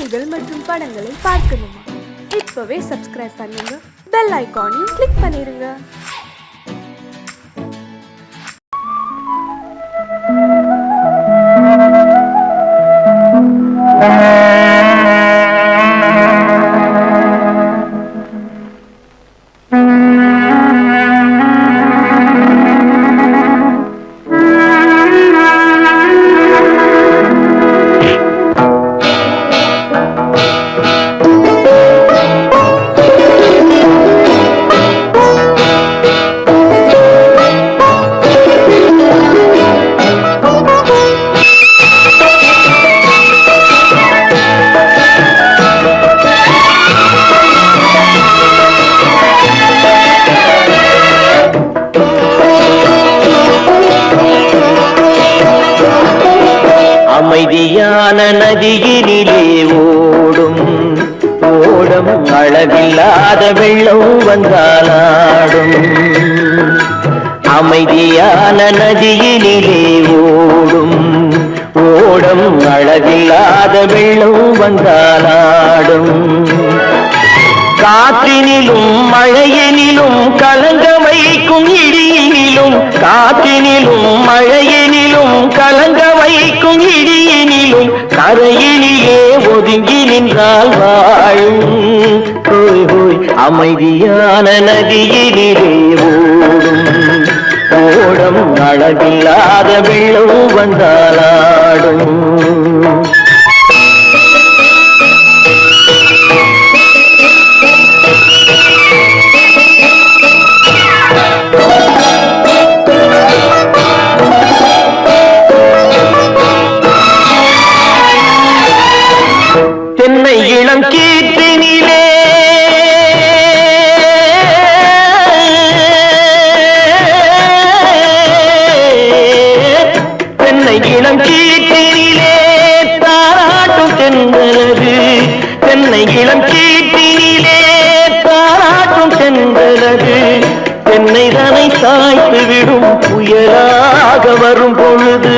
செய்திகள் மற்றும் படங்களை பார்க்கணுமா? இப்பவே சப்ஸ்கிரைப் பண்ணுங்க, பெல் ஐகானையும் கிளிக் பண்ணிருங்க. அமைதியான நதியினிலே ஓடும் ஓடம் அளவில்லாத வெள்ளம் வந்தாலாடும். அமைதியான நதியினிலே ஓடும் ஓடம் அளவில்லாத வெள்ளம் வந்தாலாடும். காற்றினிலும் மழையினிலும் கலங்க வைக்கும் இடியினிலும், காற்றினிலும் மழையினிலும் கலங்க வைக்கும் இடியினிலும் கரையினிலே ஒதுங்கி நின்றால் வாழும். ஹோய் ஹோய் அமைதியான நதியினிலே ஓடும் ஓடம் அளவில்லாத வெள்ளம் வந்தாலாடும். தென்னை இளம் கீற்றினிலே தென்னை இளம் கீற்றினிலே தாராட்டும் தென்றலது. தென்னை இளம் கீற்றினிலே தாராட்டும் தென்றலது. தென்னைதனை சாய்த்து விடும் புயலாக வரும் பொழுது,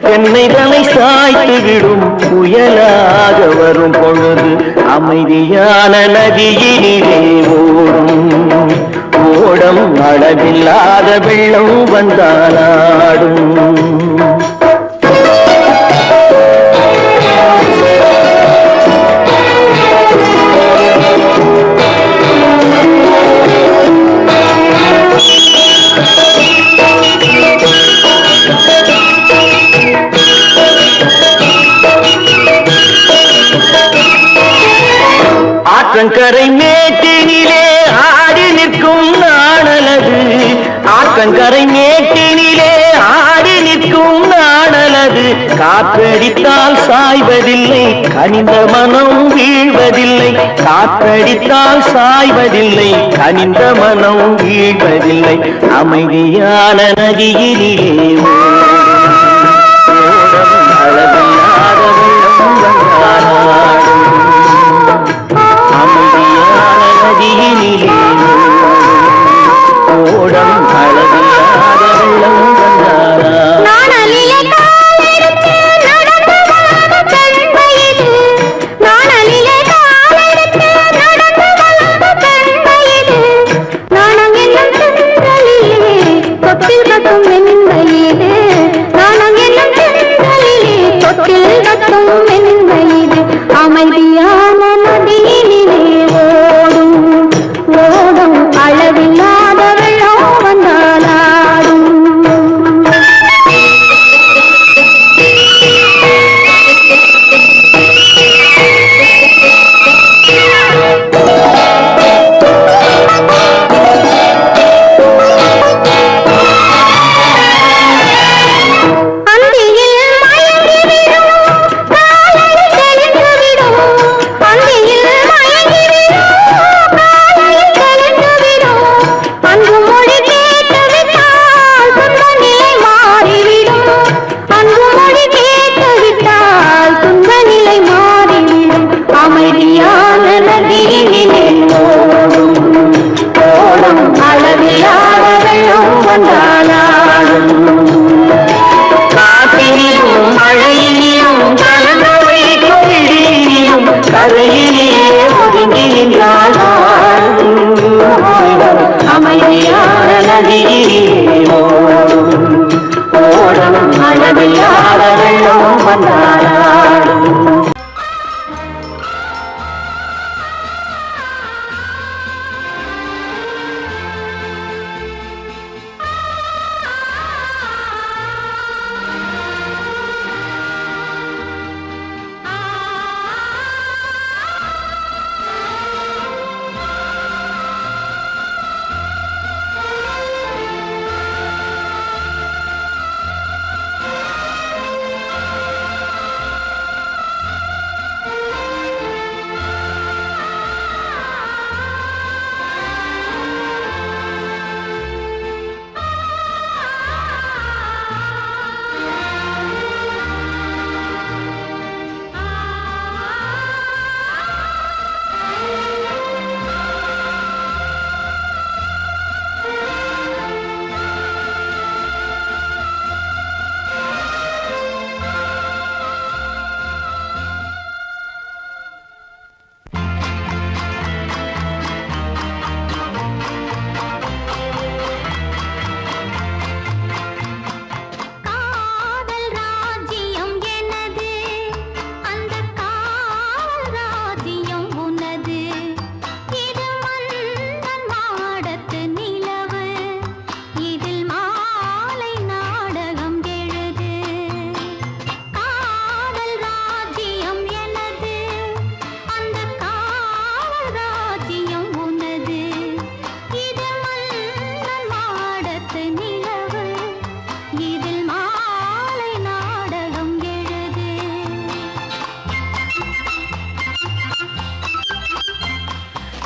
தென்னைதனை சாய்த்து விடும் புயலாக வரும் பொழுது அமைதியான நதியினிலே ஓடும் ஓடம் அளவில்லாத வெள்ளம் வந்தாலாடும். ஆற்றங்கரை மேட்டினிலே ஆடி நிற்கும் நாணலது. ஆற்றங்கரை மேட்டினிலே ஆடி நிற்கும் நாணலது. காற்றடித்தால் சாய்வதில்லை, கனிந்த மனம் வீழ்வதில்லை. காற்றடித்தால் சாய்வதில்லை, கனிந்த மனம் வீழ்வதில்லை. அமைதியான நதியினிலே அளவில்லாத வெள்ளம் வந்தாலாடும். அமைதியான நதியினிலே ஓடம் அளவில்லாத வெள்ளம் வந்தாலாடும். தொட்டில்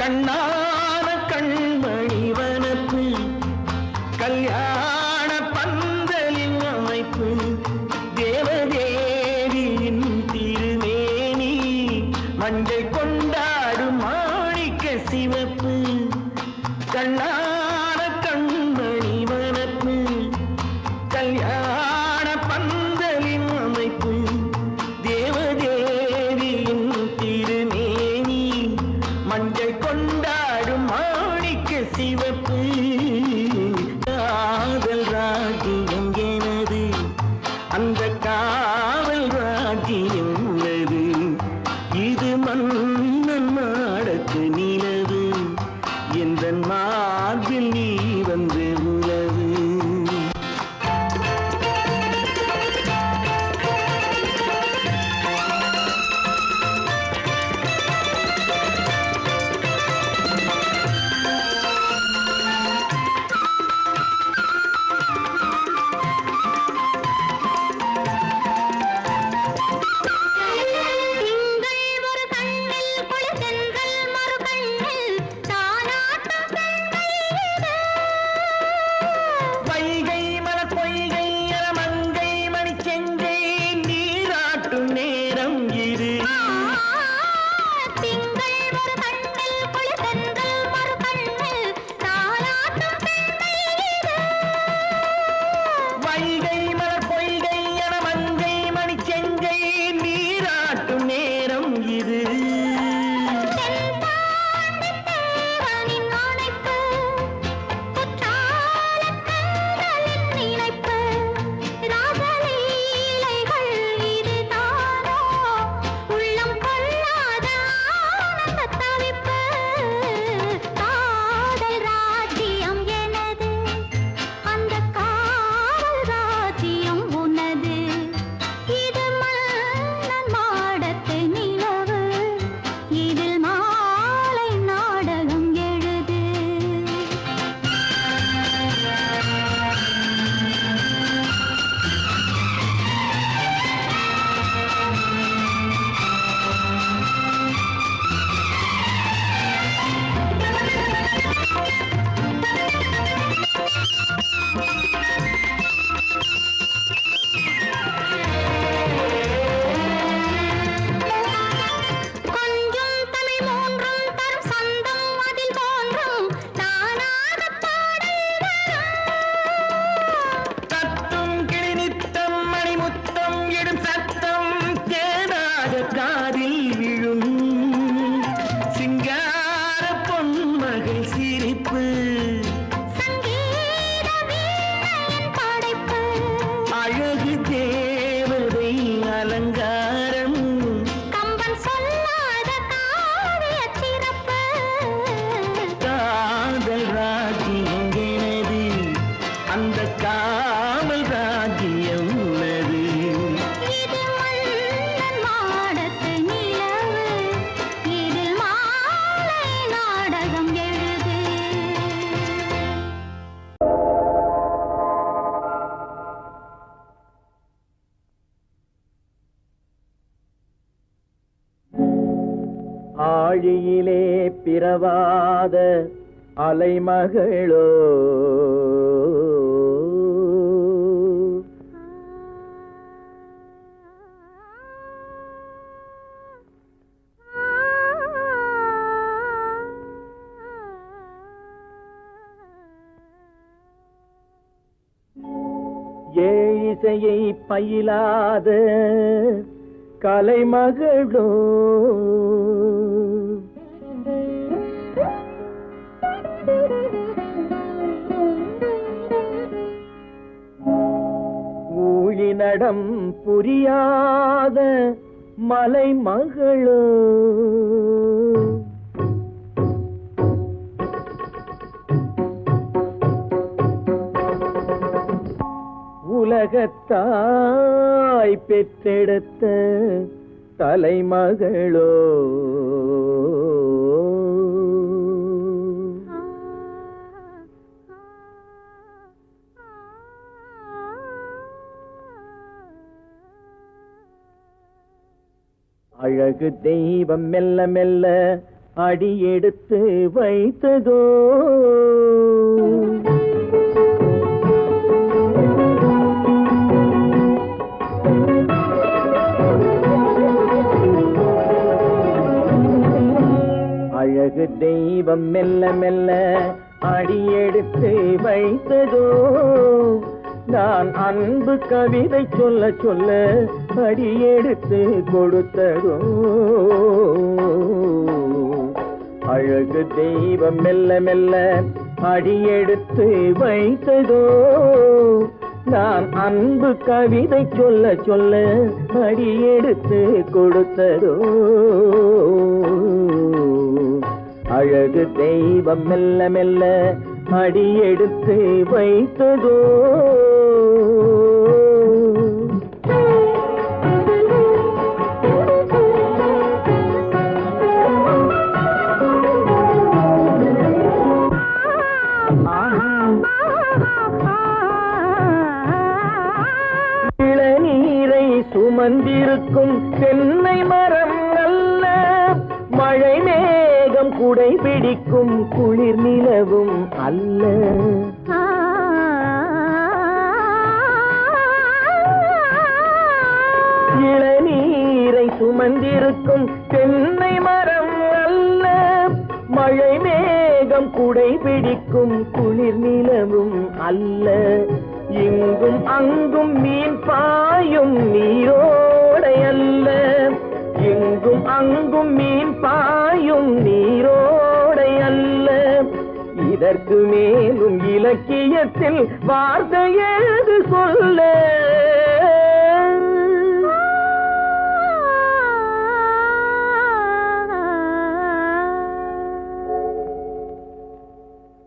கண்ணான கண்மணி வனப்பு கல்யாண பந்தலின் அமைப்பு தேவதேவியின் திருமேனி மஞ்சள் கொண்டாடும் மாணிக்க சிவப்பு கண்ணான கண்மணி வனப்பு கல்யாண பந்தலின் அமைப்பு தேவதேவியின் திருமேனி மஞ்சள் கொண்டாடும் மாணிக்க சிவப்பு காதல் ராஜ்யம் எனது அந்த காவல் ராஜ்யம் உள்ளது இது மன்னன் மாடத்து நிலவு எந்த மார்பில் நீ வந்து உலவு வைகை மலர் பொய்கை அலமங்கை மணிச்செங்கை நீராட்டும் நேரம் இது வைகை மலர் பொய்கை அலமங்கை மணிச்செங்கை நீராட்டும் நேரம் இது காதில் விழும் சிங்கார பொன்மகள் சிரிப்பு அழகு தேவதை அலங்காரம் காதல் ராஜ்யம் எனது அந்த காவல் ராஜ்யம் உள்ளது ஆழியிலே பிறவாத அலைமகளோ ஏழிசையை பயிலாத கலைமகளோ ஊழிநடம் புரியாத மலைமகளோ உலகத்தாய் பெற்றெடுத்த தலைமகளோ அழகு தெய்வம் மெல்ல மெல்ல அடியெடுத்து வைத்ததோ அழகு தெய்வம் மெல்ல மெல்ல அடியெடுத்து வைத்ததோ நான் அன்பு கவிதை சொல்ல சொல்ல அடியெடுத்து கொடுத்ததோ அழகு தெய்வம் மெல்ல மெல்ல அடியெடுத்து வைத்ததோ நான் அன்பு கவிதை சொல்ல சொல்ல அடியெடுத்து கொடுத்ததோ அழகு தெய்வம் மெல்ல மெல்ல அடியெடுத்து வைத்ததோ இளநீரை சுமந்திருக்கும் தென்னை மரம் அல்ல மழை மேகம் குடை பிடிக்கும் குளிர் நிலவும் அல்ல இளநீரை சுமந்திருக்கும் தென்னை மரம் அல்ல மழை மேகம் குடை பிடிக்கும் குளிர் நிலவும் அல்ல இங்கும் அங்கும் மீன் பாயும் நீரோடை அல்ல இங்கும் அங்கும் மீன் பாயும் நீரோடை அல்ல இதற்கு மேலும் இலக்கியத்தில் வார்த்தை ஏது சொல்ல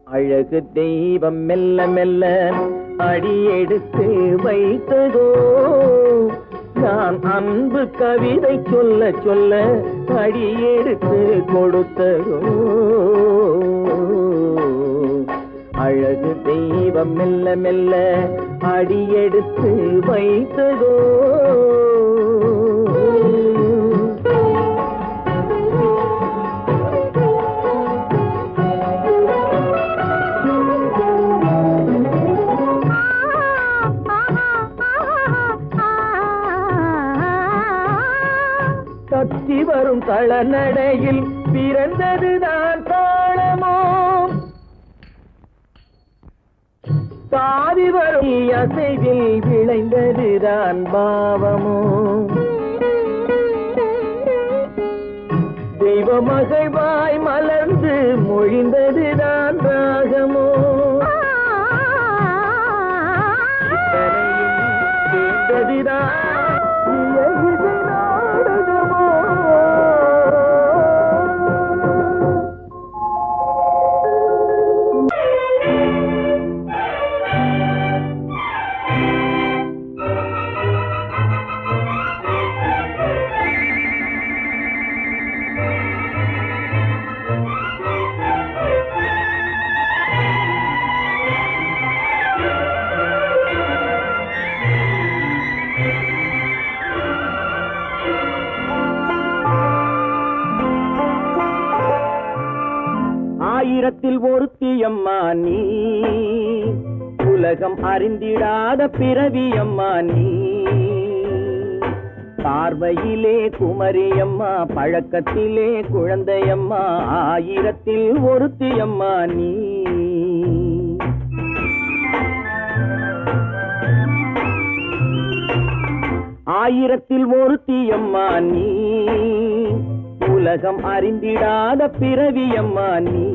அழகு தெய்வம் மெல்ல மெல்ல அடியெடுத்து வைத்ததோ நான் அன்பு கவிதை சொல்ல சொல்ல அடியெடுத்து கொடுத்ததோ அழகு தெய்வம் மெல்ல மெல்ல அடியெடுத்து வைத்ததோ தத்தி வரும் தளநடையில் பிறந்ததுதான் தாளமோ தாவி வரும் அசைவில் விளைந்ததுதான் பாவமோ தெய்வ மகிழ்வாய் மலர்ந்து மொழிந்ததுதான் ராகமோ கேட்டதுதான் ஆயிரத்தில் ஒருத்தியம்மா நீ உலகம் அறிந்திடாத பிறவியம்மா நீ பார்வையிலே குமரியம்மா பழக்கத்திலே குழந்தையம்மா ஆயிரத்தில் ஒருத்தியம்மா நீ ஆயிரத்தில் ஒருத்தியம்மா நீ உலகம் அறிந்திடாத பிறவியம்மா நீ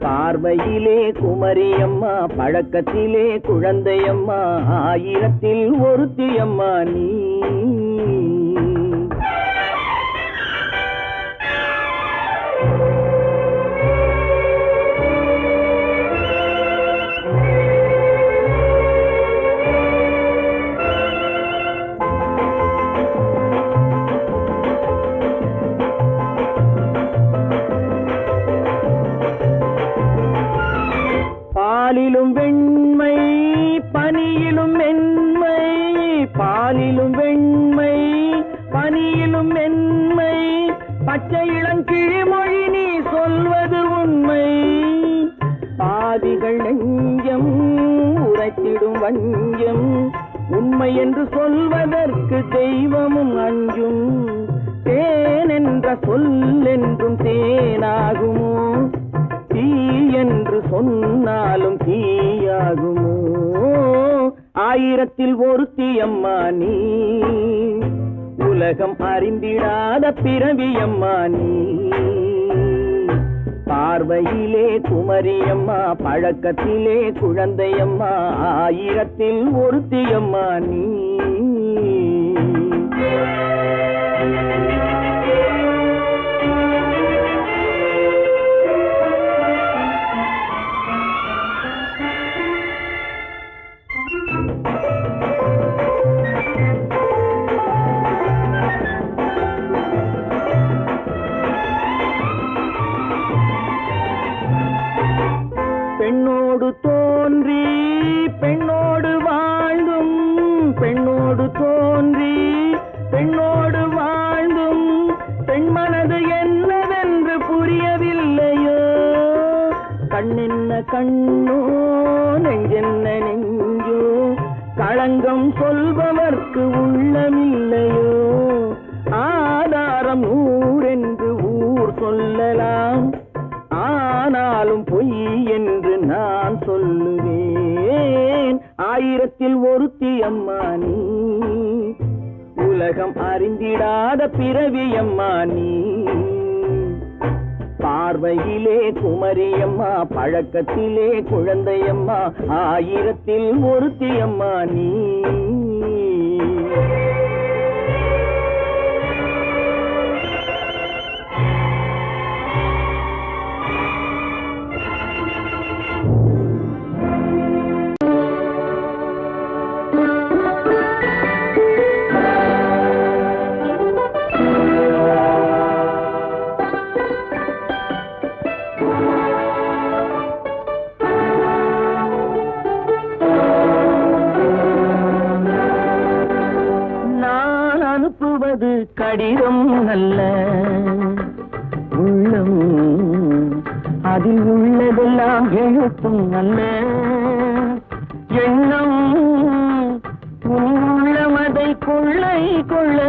பார்வையிலே குமரியம்மா பழக்கத்திலே குழந்தையம்மா ஆயிரத்தில் ஒருத்தியம்மா நீ பாலிலும் வெண்மை பனியிலும் மென்மை பாலிலும் வெண்மை பச்சை இளங்கிழிமொழி நீ சொல்வது உண்மை, பாதிகள் நெஞ்சம் உரைத்திடும் வஞ்சம், உண்மை என்று சொல்வதற்கு தெய்வமும் அஞ்சும், தேன் என்ற சொல் என்றும் தேனாகுமோ, தீ என்று சொன்னாலும் தீயாகுமோ, ஆயிரத்தில் ஒருத்தி அம்மா நீ, உலகம் அறிந்திடாத பிறவி அம்மா நீ, பார்வையிலே குமரியம்மா பழக்கத்திலே குழந்தையம்மா, ஆயிரத்தில் ஒருத்தி அம்மா நீ. பெண்ணோடு தோன்றி பெண்ணோடு வாழ்ந்தும், பெண்ணோடு தோன்றி பெண்ணோடு வாழ்ந்தும், பெண்மனது என்னவென்று புரியவில்லையோ, கண்ணென்ன கண்ணோ நெஞ்சென்ன நெஞ்சோ, களங்கம் சொல்பவர்க்கு உள்ளமில்லையோ, ஆதாரம் ஊரென்று ஊர் சொல்லலாம், ஆனாலும் பொய் என்று நான் சொல்லுவேன், ஆயிரத்தில் ஒருத்தி அம்மா நீ, உலகம் அறிந்திடாத பிறவி அம்மா நீ, பார்வையிலே குமரியம்மா பழக்கத்திலே குழந்தையம்மா, ஆயிரத்தில் ஒருத்தி அம்மா நீ. அனுப்புவது கடிதம் அல்ல, உள்ளம் அதில் உள்ளதெல்லாம் எழுத்தும் அல்ல, எண்ணம் உள்ளமதை கொள்ளை கொள்ள,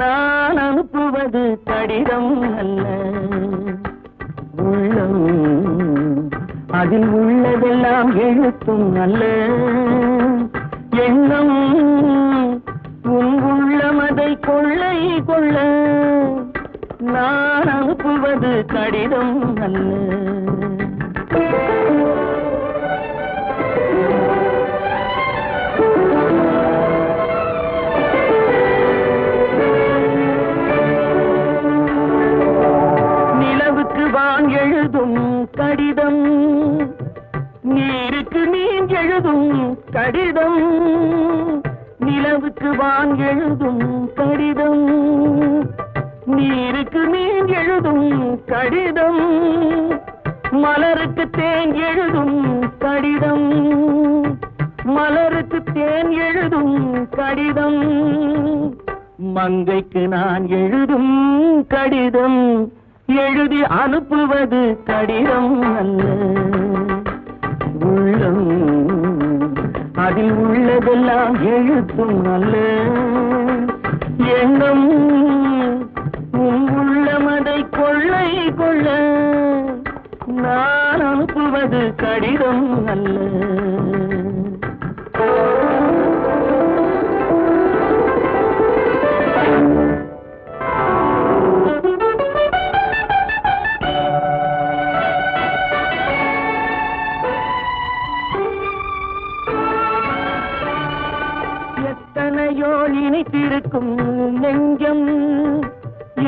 நான் அனுப்புவது கடிதம் அல்ல, உள்ளம் அதில் உள்ளதெல்லாம் எழுத்தும் அல்ல, எண்ணம் உள்ளமதை கொள்ளை கொள்ள, நான் அனுப்புவது கடிதம் அல்ல. நிலவுக்கு வான் எழுதும் கடிதம், நீருக்கு நீர் எழுதும் கடிதம், நிலவுக்கு வான் எழுதும் கடிதம், நீருக்கு நீர் எழுதும் கடிதம், மலருக்கு தேன் எழுதும் கடிதம், மலருக்கு தேன் எழுதும் கடிதம், மங்கைக்கு நான் எழுதும் கடிதம், எழுதி அனுப்புவது கடிதம் அல்ல, உள்ளம் அதில் உள்ளதெல்லாம் எழுத்தும் அல்ல, எண்ணம் உள்ளமதை கொள்ளை கொள்ள, நான் அனுப்புவது கடிதம் அல்ல. எத்தனையோ நினைத்திருக்கும் நெஞ்சம்,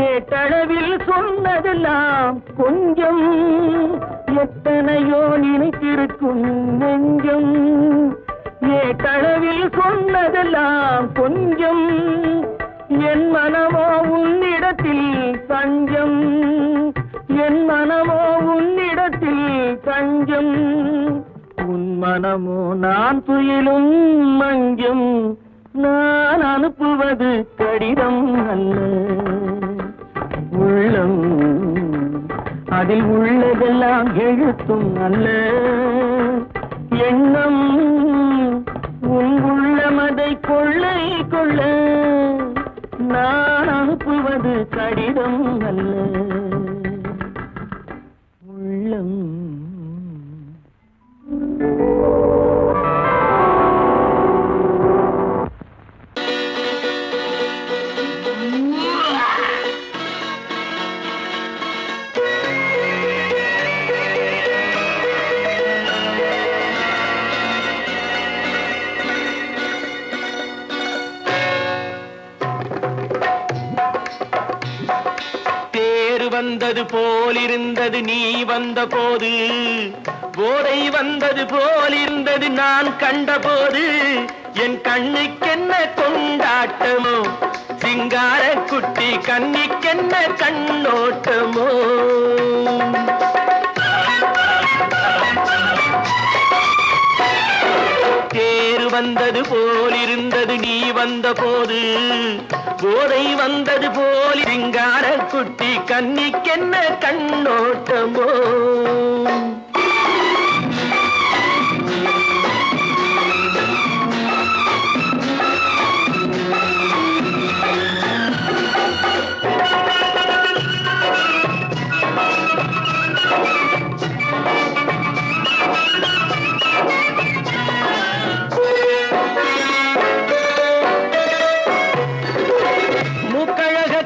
ஏட்டளவில் சொன்னதெல்லாம் கொஞ்சம், எத்தனையோ நினைத்திருக்கும் நெஞ்சம், ஏட்டளவில் சொன்னதெல்லாம் கொஞ்சம், என் மனமோ உன்னிடத்தில் தஞ்சம், என் மனமோ உன்னிடத்தில் தஞ்சம், உன் மனமோ நான் துயிலும் மஞ்சம், நான் அனுப்புவது கடிதம் அல்ல, அதில் உள்ளதெல்லாம் எழுத்தும் அல்ல எண்ணம் உன் உள்ளமதை கொள்ளை கொள்ள நான் அனுப்புவது கடிதம் அல்ல உள்ளம். வந்தது போலிருந்தது நீ வந்த போது போதை வந்தது போலிருந்தது நான் கண்டபோது என் கண்ணுக்கென்ன கொண்டாட்டமோ சிங்கார குட்டி கண்ணிக்கென்ன கண்ணோட்டமோ தேர் வந்தது போலிருந்தது நீ வந்த போது போதை வந்தது போல் சிங்கார குட்டி கண்ணிக்கென்ன கண்ணோட்டமோ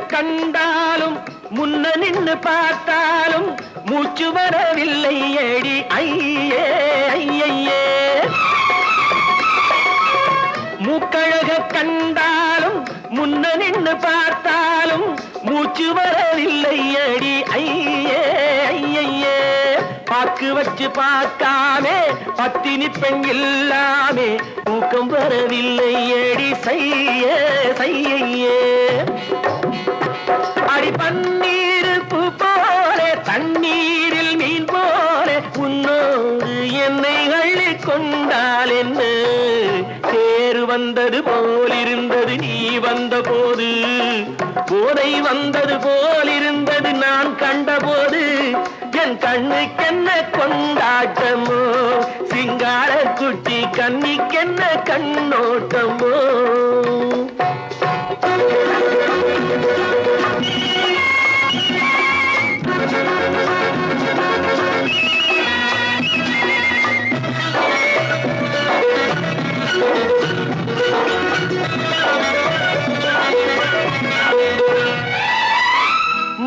கண்டாலும் முன்ன நின்று பார்த்தாலும் மூச்சு வரவில்லை ஏடி ஐயே ஐயே மூக்கழக கண்டாலும் முன்ன நின்று பார்த்தாலும் மூச்சு வரவில்லை ஏடி ஐயே ஐயே பாக்கு வச்சு பார்க்காமே பத்தினி பெண் இல்லாமே தூக்கம் வரவில்லை ஏடி செய்யே செய்யே அடி பன்னீர் பூ போல தண்ணீரில் மீன் போல உன்னோடு என்னை அள்ளி கொண்டால் என்ன தேர் வந்தது போலிருந்தது நீ வந்த போது போதை வந்தது போலிருந்தது நான் கண்டபோது என் கண்ணுக்கென்ன கொண்டாட்டமோ சிங்கார குட்டி கண்ணிக்கென்ன கண்ணோட்டமோ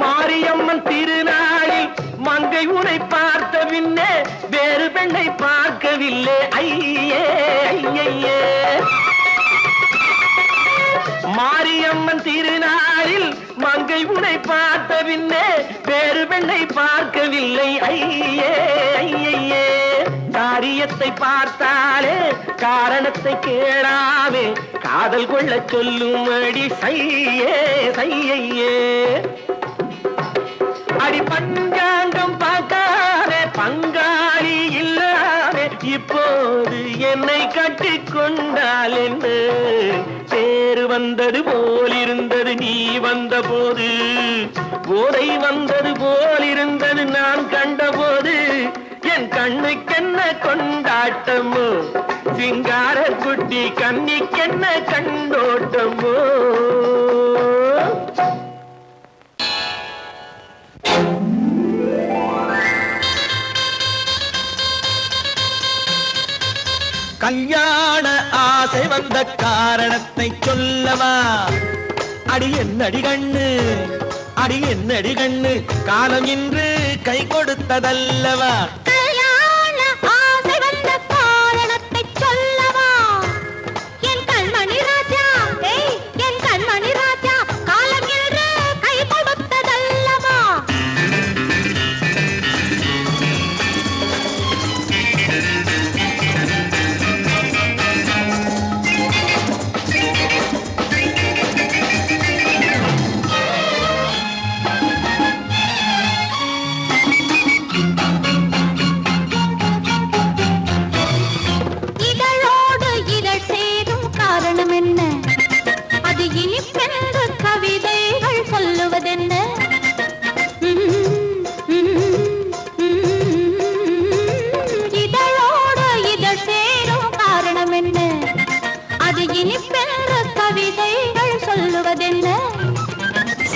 மாரியம்மன் திருநாளில் மங்கை உனை பார்த்த பின்னே வேறு பெண்ணை பார்க்கவில்லை ஐயே ஐயே மாரியம்மன் திருநாளில் மங்கை உனை பார்த்த பின்னே வேறு பெண்ணை பார்க்கவில்லை ஐயே ஐயே காரியத்தை பார்த்தாலே காரணத்தை கேளாமே காதல் கொள்ள சொல்லும் அடி சையே சையே அடி பஞ்சாங்கம் பார்க்காதே பங்காளி இல்லாதே இப்போது என்னை கட்டி கொண்டால் என்று தேர் வந்தது போலிருந்தது நீ வந்த போது போதை வந்தது போலிருந்தது நான் கண்டபோது என் கண்ணுக்கென்ன கொண்டாட்டமோ சிங்கார குட்டி கண்ணிக்கென்ன கண்டோட்டமோ கல்யாண ஆசை வந்த காரணத்தை சொல்லவா அடி என்னடி கண்ணு அடி என்னடி கண்ணு காலம் இன்று கை கொடுத்ததல்லவா கல்யாண ஆசை வந்த காரணத்தை சொல்லவா என் கண்மணி ராஜா என் கண்மணி ராஜா காலம் இன்று கை கொடுத்ததல்லவா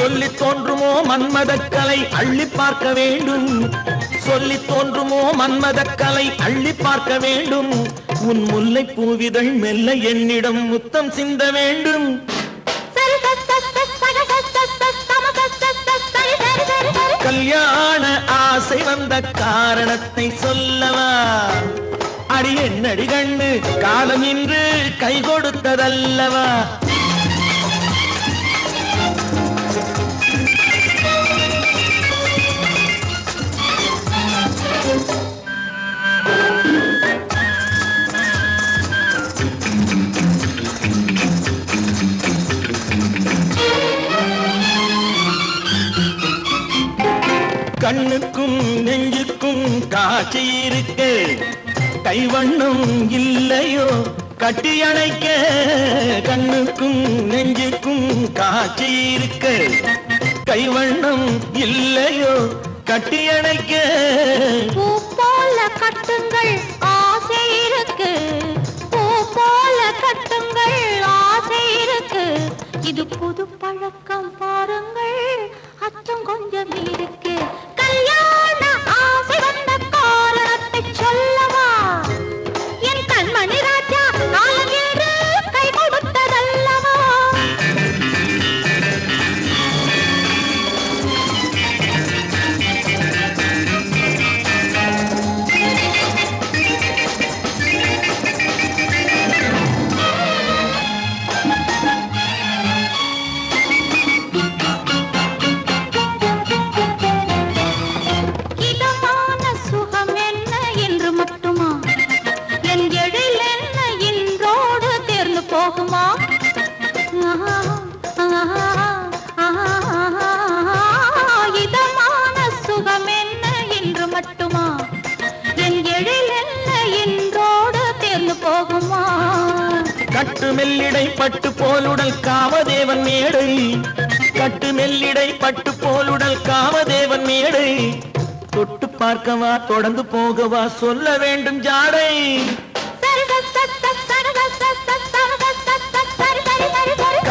சொல்லி தோன்றுமோ மன்மதக்கலை அள்ளி பார்க்க வேண்டும், சொல்லி தோன்றுமோ மன்மதக்கலை அள்ளி பார்க்க வேண்டும். உன் முல்லை பூவிதழ் மெல்ல என்னிடம் முத்தம் சிந்த வேண்டும். கல்யாண ஆசை வந்த காரணத்தை சொல்லவா? அடி என்னடி கண்ணு காலம் இன்று கை கொடுத்ததல்லவா? கண்ணுக்கும் நெஞ்சுக்கும் காட்சி இருக்கு, கைவண்ணம் இல்லையோ கட்டி அணைக்க. கண்ணுக்கும் நெஞ்சுக்கும் காட்சி இருக்கு, கைவண்ணம் இல்லையோ கட்டி அணைக்க. பூ போல கட்டுங்கள் ஆசை இருக்கு, பூ போல கட்டுங்கள் ஆசை இருக்கு. இது புது பழக்கம் பாருங்கள், அச்சம் கொஞ்சம் இருக்கு. கல்யாண ஆசை வந்த காரணத்தை சொல்லவா? என் கண்மணி ராஜா காலம் என்று கை கொடுத்ததல்லவா? போகுமா? இதமான சுகம் என்ன என்று மட்டுமா? என் எழில் என்ன என்றோடு தேர்ந்து போகுமா? கட்டு மெல்லிடை பட்டு போலுடல் காமதேவன் மேடை, கட்டு மெல்லிடை பட்டு போலுடல் காமதேவன் மேடை. தொட்டு பார்க்கவா தொடர்ந்து போகவா சொல்ல வேண்டும் ஜாடை.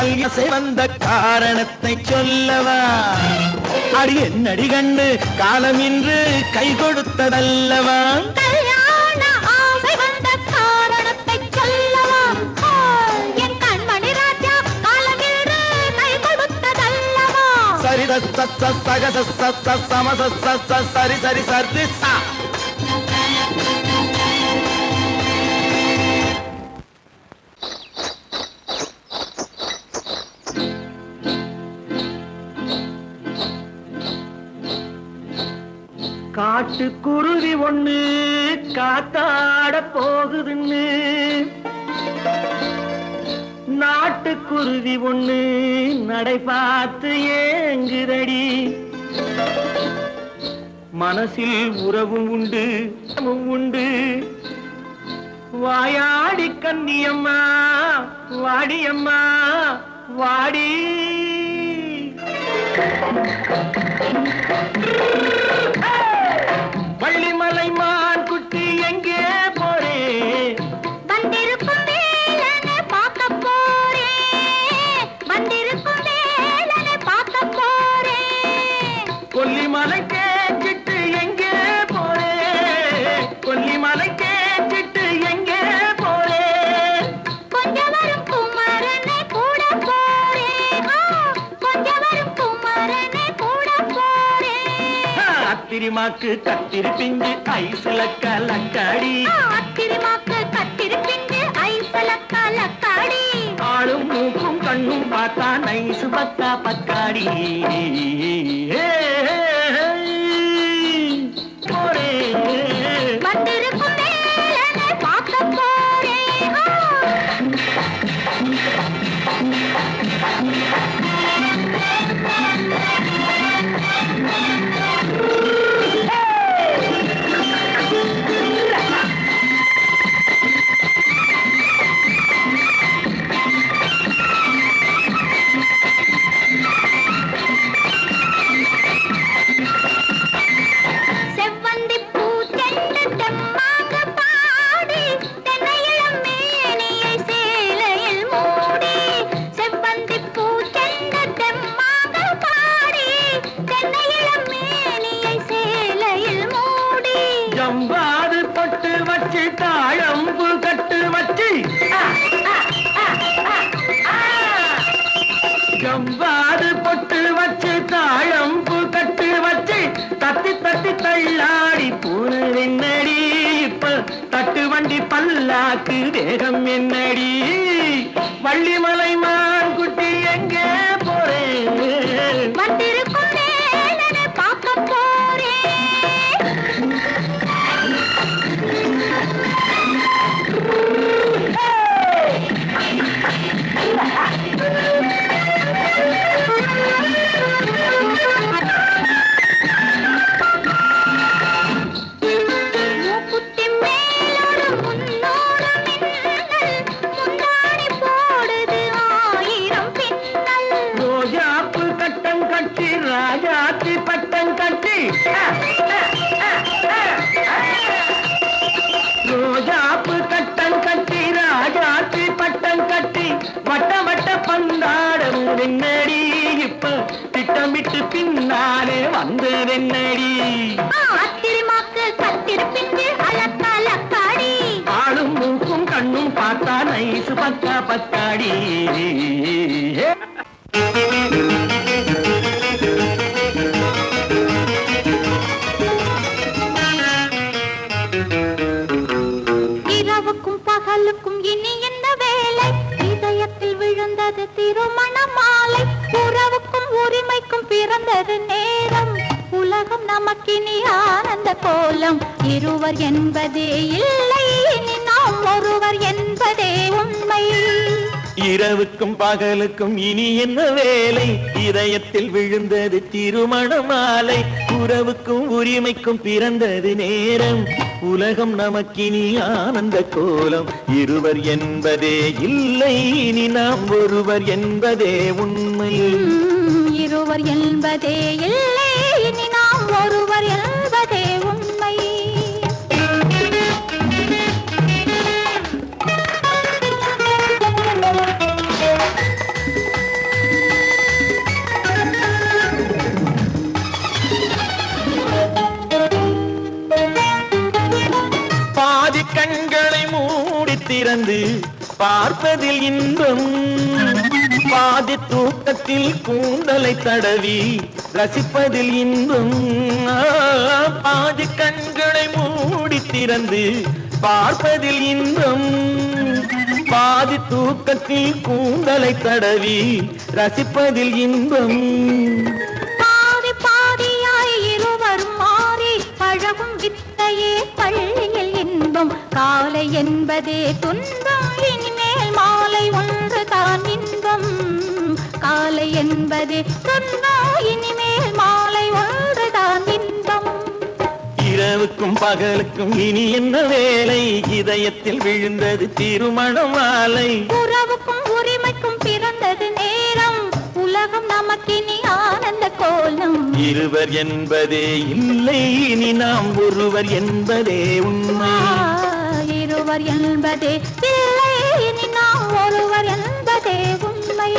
கல்யாண வந்த காரணத்தை சொல்லவா? அடி என்னடி கண்டு காலம் இன்று கை கொடுத்ததல்லவா? கல்யாண ஆசை வந்த காரணத்தை சொல்லவா? என் கண்மணி ராஜா காலம் இன்று கை கொடுத்ததல்லவா? சரி சக சம சரி சரி சரி சா. காட்டுக்குருவி ஒண்ணு காத்தாட போகுதுன்னு, நாட்டுக்குருவி ஒண்ணு நடை பார்த்து ஏங்குதடி. மனசில் உறவும் உண்டு உண்டு, வாயாடி கன்னியம்மா வாடியம்மா வாடி. வள்ளிமலை மான் குட்டி எங்கே போறே? வந்திருக்கும் வேலனை பார்க்க போறேன், வந்திருக்கும் வேலனை பார்க்க போறேன். கொல்லிமலை கேட்டுட்டு எங்கே போறே? கொல்லிமலை கேட்டுட்டு எங்கே போறே? கொஞ்சம் வரும் குமரனை கூட போறேன், கொஞ்சம் வரும் குமரனை கூட போறேன். அத்திரிமாக்கு கத்திரி பிஞ்சு ஐசுல கலக்காடி, அத்திரிமாக்கு கத்திரி பிஞ்சு ஐசுல கலக்காடி. ஆளும் மூக்கும் கண்ணும் பார்த்தா நைசு பக்கா பக்காடி. போரே வந்திருக்கும் வேலனை பார்க்க போறேன். பொட்டு வச்சு தாழம்பு கட்டு வச்சு தத்தி தத்தி தள்ளாடி பூனை என்னடி இப்ப தட்டு வண்டி பல்லாக்கு தேகம் என்னடி வள்ளிமலை மான் குட்டி எங்கே போறேன் வந்திருக்கும் வேலனை பார்க்க போறேன் மூக்குத்தி மேலோடு முன்னோடு மின்னல் முந்தாணி போடுது ஆயிரம் பின்னல் ரோஜாப்பு கட்டம் கட்டி ராஜாத்தி பட்டம் கட்டி ரோஜாப்பு கட்டம் கட்டி ராஜாத்தி பட்டம் கட்டி வட்ட வட்ட பந்தாடம் என்னடி இப்ப திட்டமிட்டு பின்னாலே வந்ததென்னடி ஆத்திரமாக்கு கத்திருப்பின்று அலக்காடி ஆளும் மூக்கும் கண்ணும் பார்த்தா நைசு பக்கா பக்காடி இரவுக்கும் பகலுக்கும் இனி என்ன வேலை இதயத்தில் விழுந்தது திருமண மாலை உறவுக்கும் உரிமைக்கும் பிறந்தது நேரம் உலகம் நமக்கினி ஆனந்த கோலம் இருவர் என்பதே இல்லை இனி நாம் ஒருவர் என்பதே உண்மை இரவுக்கும் பகலுக்கும் இனி என்ன வேலை இதயத்தில் விழுந்தது திருமண மாலை உறவுக்கும் உரிமைக்கும் பிறந்தது நேரம் உலகம் நமக்கினி ஆனந்த கோலம் இருவர் என்பதே இல்லை இனி நாம் ஒருவர் என்பதே உண்மை இருவர் என்பதே இல்லை இனி நாம் ஒருவர் என்பதே உண்மை பாதி கண்களை மூடி திறந்து பார்ப்பதில் இன்பம் பாதி தூக்கத்தில் கூந்தலை தடவி ரசிப்பதில் இன்பம் பாதி கண்களை மூடி திறந்து பார்ப்பதில் இன்பம் பாதி தூக்கத்தில் கூந்தலை தடவி ரசிப்பதில் இன்பம் பாதி பாதியாய் இருவர் மாறி பழகும் வித்தையே பள்ளியில் இன்பம் காலை என்பதே துன்பம் இனிமேல் மாலை ஒன்று தான் இன்பம் காலை என்பதே துன்பம் இனிமேல் மாலை ஒன்று தான் இன்பம் இரவுக்கும் பகலுக்கும் இனி என்ன வேலை இதயத்தில் விழுந்தது திருமண மாலை உறவுக்கும் உரிமைக்கும் பிறந்தது நேரம் உலகம் நமக்கினி ஆனந்த கோலம் இருவர் என்பதே இல்லை இனி நாம் ஒருவர் என்பதே உண்மை இருவர் என்பதே இல்லை இனி நாம் ஒருவர் என்பதே உண்மை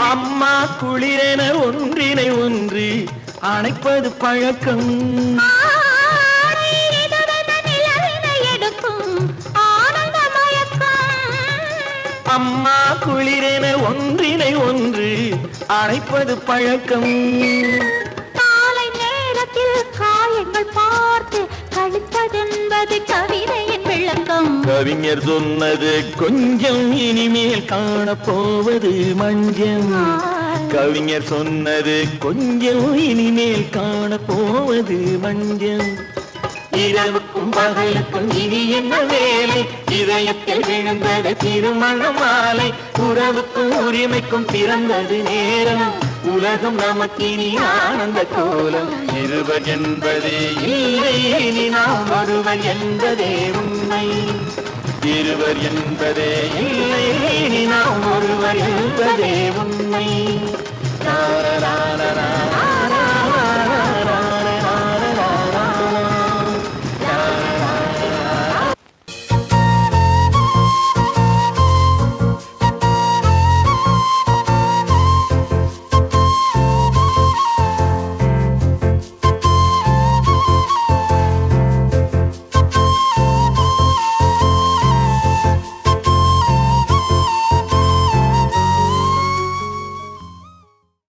அம்மா குளிரென ஒன்றினை ஒன்று அணைப்பது பழக்கம் அம்மா குளிரென ஒன்றினை ஒன்று அணைப்பது பழக்கம் காலை நேரத்தில் காயங்கள் பார்த்து கழிப்பதென்பது கவிதையின் விளக்கம் கவிஞர் சொன்னது கொஞ்சம் இனிமேல் காணப்போவது மஞ்சம் கவிஞர் சொன்னது கொஞ்சம் இனிமேல் காணப்போவது மஞ்சம் இரவுக்கும் பகலுக்கும் இனி என்ன வேலை இதயத்தில் விழுந்தது திருமண மாலை உறவுக்கும் உரிமைக்கும் பிறந்தது நேரம் உலகம் நமக்கினி ஆனந்த கோலம் இருவர் என்பதே இல்லை இனி நாம் ஒருவர் என்பதே உண்மை இருவர் என்பதே இல்லை இனி நாம் ஒருவர் என்பதே உண்மை.